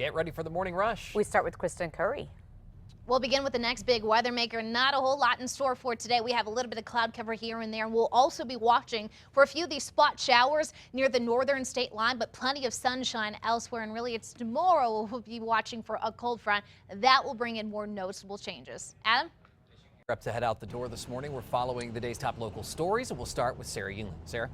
Get ready for the morning rush. We start with Kristen Curry. We'll begin with the next big weather maker. Not a whole lot in store for today. We have a little bit of cloud cover here and there. We'll also be watching for a few of these spot showers near the northern state line, but plenty of sunshine elsewhere. And really, it's tomorrow we'll be watching for a cold front that will bring in more noticeable changes. Adam? We're up to head out the door this morning. We're following the day's top local stories, and we'll start with Sarah Yingling. Sarah?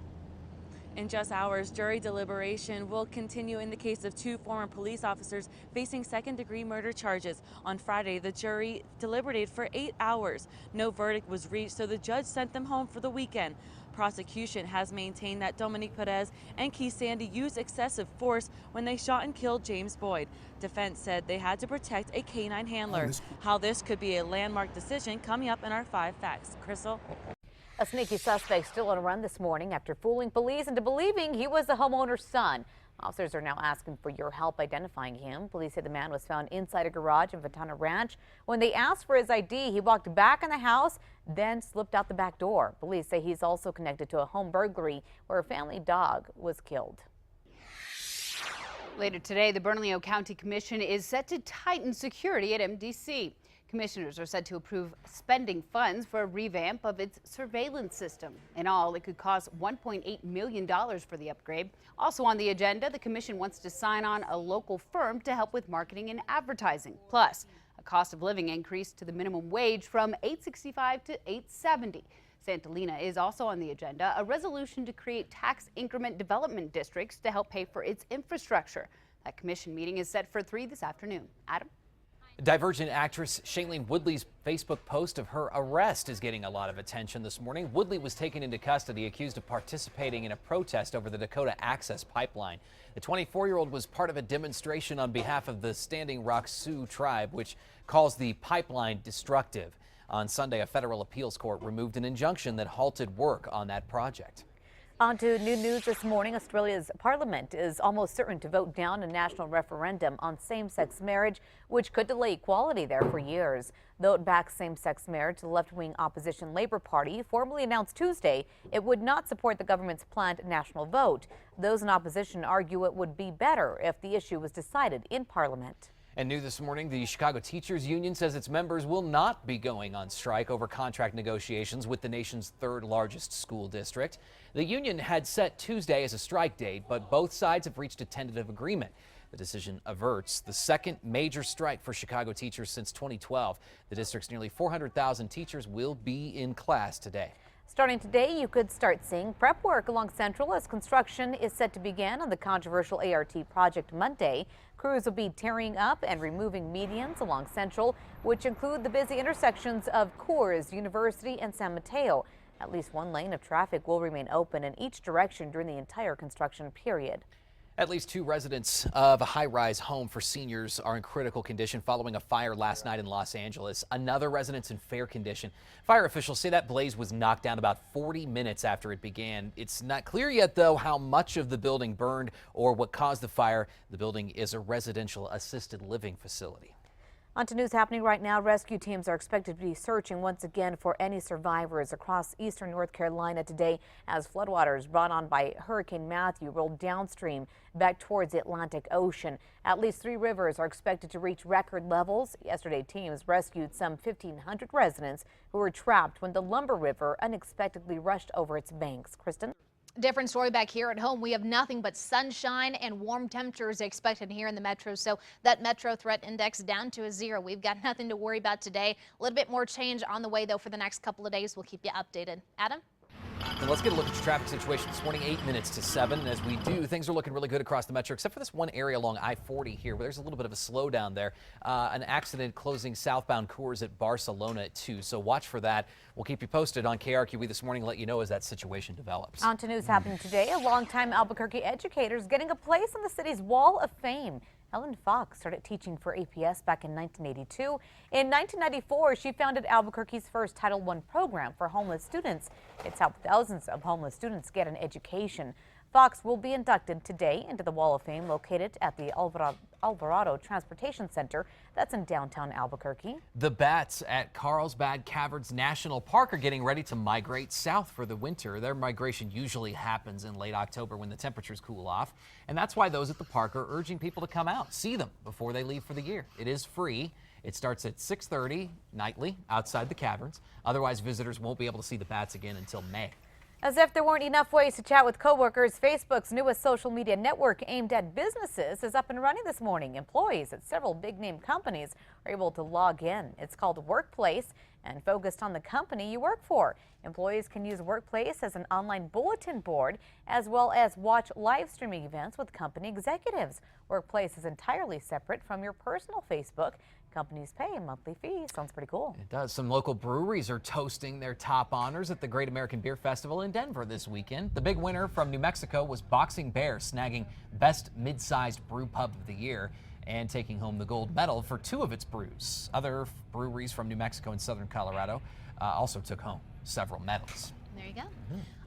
In just hours, jury deliberation will continue in the case of two former police officers facing second-degree murder charges. On Friday, the jury deliberated for 8 hours. No verdict was reached, so the judge sent them home for the weekend. Prosecution has maintained that Dominique Perez and Keith Sandy used excessive force when they shot and killed James Boyd. Defense said they had to protect a canine handler. How this could be a landmark decision coming up in our 5 Facts. Crystal? A sneaky suspect still on a run this morning after fooling police into believing he was the homeowner's son. Officers are now asking for your help identifying him. Police say the man was found inside a garage in Ventana Ranch. When they asked for his ID, he walked back in the house, then slipped out the back door. Police say he's also connected to a home burglary where a family dog was killed. Later today, the Bernalillo County Commission is set to tighten security at MDC. Commissioners are said to approve spending funds for a revamp of its surveillance system. In all, it could cost $1.8 million for the upgrade. Also on the agenda, the commission wants to sign on a local firm to help with marketing and advertising. Plus, a cost of living increase to the minimum wage from $8.65 to $8.70. Santolina is also on the agenda, a resolution to create tax increment development districts to help pay for its infrastructure. That commission meeting is set for 3 this afternoon. Adam? Divergent actress Shailene Woodley's Facebook post of her arrest is getting a lot of attention this morning. Woodley was taken into custody accused of participating in a protest over the Dakota Access Pipeline. The 24-year-old was part of a demonstration on behalf of the Standing Rock Sioux tribe, which calls the pipeline destructive. On Sunday, a federal appeals court removed an injunction that halted work on that project. On to new news this morning. Australia's parliament is almost certain to vote down a national referendum on same-sex marriage, which could delay equality there for years. Though it backs same-sex marriage, the left-wing opposition Labour Party formally announced Tuesday it would not support the government's planned national vote. Those in opposition argue it would be better if the issue was decided in Parliament. And new this morning, the Chicago Teachers Union says its members will not be going on strike over contract negotiations with the nation's third largest school district. The union had set Tuesday as a strike date, but both sides have reached a tentative agreement. The decision averts the second major strike for Chicago teachers since 2012. The district's nearly 400,000 teachers will be in class today. Starting today, you could start seeing prep work along Central as construction is set to begin on the controversial ART project Monday. Crews will be tearing up and removing medians along Central, which include the busy intersections of Coors, University, and San Mateo. At least one lane of traffic will remain open in each direction during the entire construction period. At least 2 residents of a high-rise home for seniors are in critical condition following a fire last night in Los Angeles. Another resident's in fair condition. Fire officials say that blaze was knocked down about 40 minutes after it began. It's not clear yet, though, how much of the building burned or what caused the fire. The building is a residential assisted living facility. On to news happening right now. Rescue teams are expected to be searching once again for any survivors across eastern North Carolina today as floodwaters brought on by Hurricane Matthew rolled downstream back towards the Atlantic Ocean. At least 3 rivers are expected to reach record levels. Yesterday, teams rescued some 1,500 residents who were trapped when the Lumber River unexpectedly rushed over its banks. Kristen? Different story back here at home. We have nothing but sunshine and warm temperatures expected here in the metro. So that metro threat index down to a 0. We've got nothing to worry about today. A little bit more change on the way, though, for the next couple of days. We'll keep you updated. Adam? And let's get a look at your traffic situation this morning, 8 minutes to 7. As we do, things are looking really good across the metro, except for this one area along I-40 here, where there's a little bit of a slowdown there. An accident closing southbound Coors at Barcelona at 2. So watch for that. We'll keep you posted on KRQE this morning and let you know as that situation develops. On to news happening today. A longtime Albuquerque educator is getting a place on the city's Wall of Fame. Ellen Fox started teaching for APS back in 1982. In 1994, she founded Albuquerque's first Title I program for homeless students. It's helped thousands of homeless students get an education. Fox will be inducted today into the Wall of Fame located at the Alvarado Transportation Center. That's in downtown Albuquerque. The bats at Carlsbad Caverns National Park are getting ready to migrate south for the winter. Their migration usually happens in late October when the temperatures cool off. And that's why those at the park are urging people to come out, see them before they leave for the year. It is free. It starts at 6:30 nightly outside the caverns. Otherwise, visitors won't be able to see the bats again until May. As if there weren't enough ways to chat with coworkers, Facebook's newest social media network aimed at businesses is up and running this morning. Employees at several big-name companies are able to log in. It's called Workplace and focused on the company you work for. Employees can use Workplace as an online bulletin board as well as watch live streaming events with company executives. Workplace is entirely separate from your personal Facebook. Companies pay a monthly fee. Sounds pretty cool. It does. Some local breweries are toasting their top honors at the Great American Beer Festival in Denver this weekend. The big winner from New Mexico was Boxing Bear, snagging Best Mid-Sized Brew Pub of the Year and taking home the gold medal for 2 of its brews. Other breweries from New Mexico and southern Colorado also took home several medals. There you go.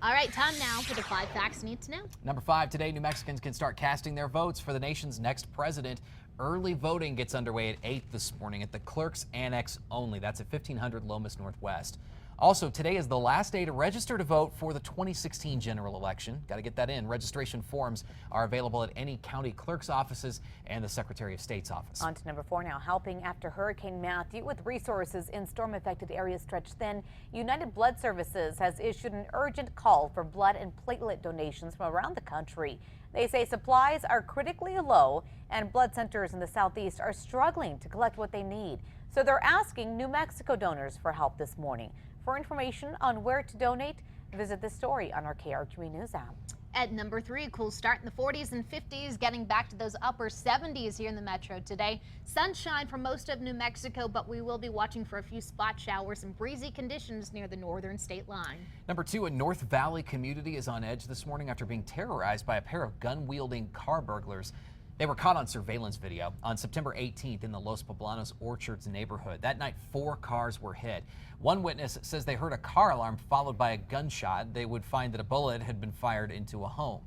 All right, time now for the 5 facts you need to know. Number 5, today New Mexicans can start casting their votes for the nation's next president. Early voting gets underway at 8 this morning at the Clerk's Annex only. That's at 1500 Lomas Northwest. Also, today is the last day to register to vote for the 2016 general election. Got to get that in. Registration forms are available at any county clerk's offices and the Secretary of State's office. On to number 4 now. Helping after Hurricane Matthew with resources in storm-affected areas stretched thin, United Blood Services has issued an urgent call for blood and platelet donations from around the country. They say supplies are critically low and blood centers in the southeast are struggling to collect what they need. So they're asking New Mexico donors for help this morning. For information on where to donate, visit this story on our KRQE News app. At number 3, cool start in the 40s and 50s, getting back to those upper 70s here in the metro today. Sunshine for most of New Mexico, but we will be watching for a few spot showers and breezy conditions near the northern state line. Number 2, a North Valley community is on edge this morning after being terrorized by a pair of gun-wielding car burglars. They were caught on surveillance video on September 18th in the Los Poblanos Orchards neighborhood. That night, 4 cars were hit. One witness says they heard a car alarm followed by a gunshot. They would find that a bullet had been fired into a home.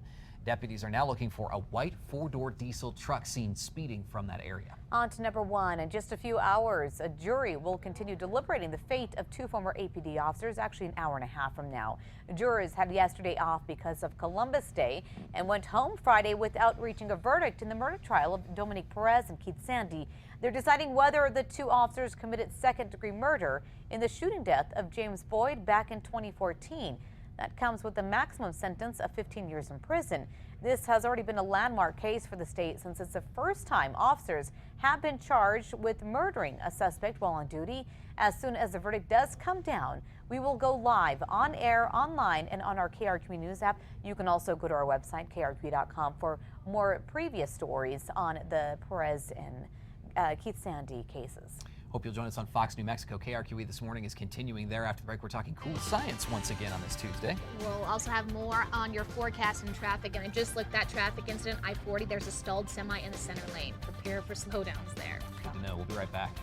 Deputies are now looking for a white 4-door diesel truck seen speeding from that area. On to number 1. In just a few hours, a jury will continue deliberating the fate of 2 former APD officers, actually an hour and a half from now. Jurors had yesterday off because of Columbus Day and went home Friday without reaching a verdict in the murder trial of Dominic Perez and Keith Sandy. They're deciding whether the 2 officers committed second-degree murder in the shooting death of James Boyd back in 2014. That comes with a maximum sentence of 15 years in prison. This has already been a landmark case for the state since it's the first time officers have been charged with murdering a suspect while on duty. As soon as the verdict does come down, we will go live on air, online, and on our KRQE News app. You can also go to our website, krqe.com, for more previous stories on the Perez and Keith Sandy cases. Hope you'll join us on Fox New Mexico. KRQE this morning is continuing there. After the break, we're talking cool science once again on this Tuesday. We'll also have more on your forecast and traffic. And I just looked at traffic incident, I-40. There's a stalled semi in the center lane. Prepare for slowdowns there. Good to know. We'll be right back.